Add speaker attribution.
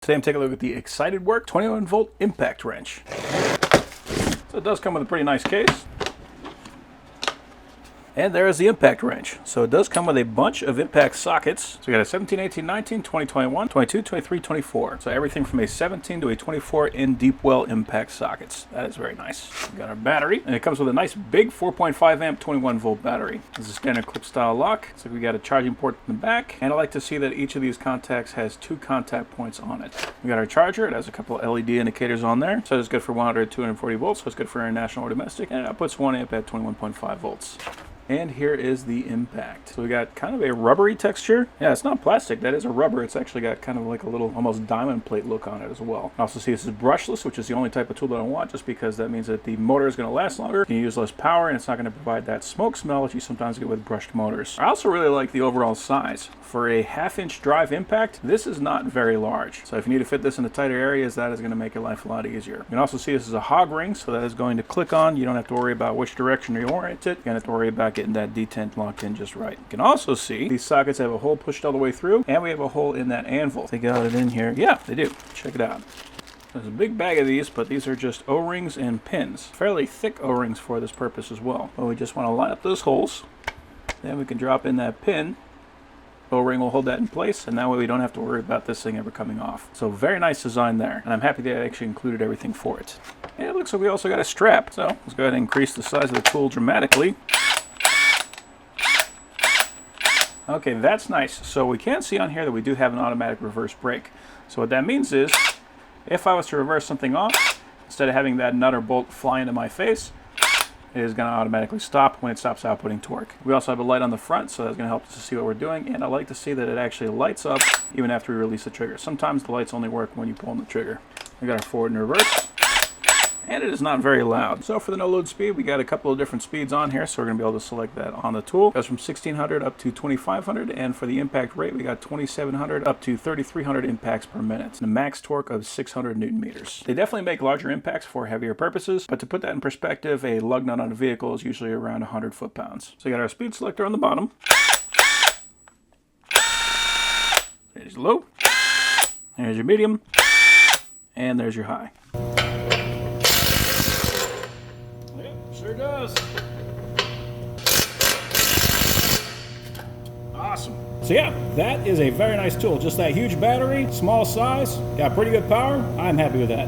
Speaker 1: Today I'm taking a look at the Excited Work 21 volt impact wrench. So it does come with a pretty nice case. And there is the impact wrench. So it does come with a bunch of impact sockets. So we got a 17, 18, 19, 20, 21, 22, 23, 24. So everything from a 17 to a 24 in deep well impact sockets. That is very nice. We got our battery, and it comes with a nice big 4.5 amp 21 volt battery. This is a standard clip style lock. So we got a charging port in the back, and I like to see that each of these contacts has 2 contact points on it. We got our charger. It has a couple of LED indicators on there. So it's good for 100, 240 volts. So it's good for international or domestic, and it outputs 1 amp at 21.5 volts. And here is the impact. So we got kind of a rubbery texture. Yeah, it's not plastic, that is a rubber. It's actually got kind of like a little almost diamond plate look on it as well. Also see this is brushless, which is the only type of tool that I want, just because that means that the motor is gonna last longer, you can use less power, and it's not gonna provide that smoke smell that you sometimes get with brushed motors. I also really like the overall size. For a 1/2-inch drive impact, this is not very large. So if you need to fit this into tighter areas, that is gonna make your life a lot easier. You can also see this is a hog ring, so that is going to click on. You don't have to worry about which direction you orient it. You don't have to worry about getting that detent locked in just right. You can also see these sockets have a hole pushed all the way through, and we have a hole in that anvil. They got it in here. Yeah, they do. Check it out. There's a big bag of these, but these are just O-rings and pins. Fairly thick O-rings for this purpose as well. But we just want to line up those holes. Then we can drop in that pin. O-ring will hold that in place, and that way we don't have to worry about this thing ever coming off. So very nice design there, and I'm happy that I actually included everything for it. And it looks like we also got a strap. So let's go ahead and increase the size of the tool dramatically. Okay, that's nice. So we can see on here that we do have an automatic reverse brake. So what that means is, if I was to reverse something off, instead of having that nut or bolt fly into my face, it is going to automatically stop when it stops outputting torque. We also have a light on the front, so that's going to help us to see what we're doing, and I like to see that it actually lights up even after we release the trigger. Sometimes the lights only work when you pull on the trigger. We got our forward and reverse. And it is not very loud. So for the no load speed, we got a couple of different speeds on here, so we're going to be able to select that on the tool. It goes from 1600 up to 2500, and for the impact rate, we got 2700 up to 3300 impacts per minute, and a max torque of 600 Newton meters. They definitely make larger impacts for heavier purposes, but to put that in perspective, a lug nut on a vehicle is usually around 100 foot-pounds. So we got our speed selector on the bottom. There's your low, there's your medium, and there's your high. Sure does. Awesome. So yeah, that is a very nice tool. Just that huge battery, small size, got pretty good power. I'm happy with that.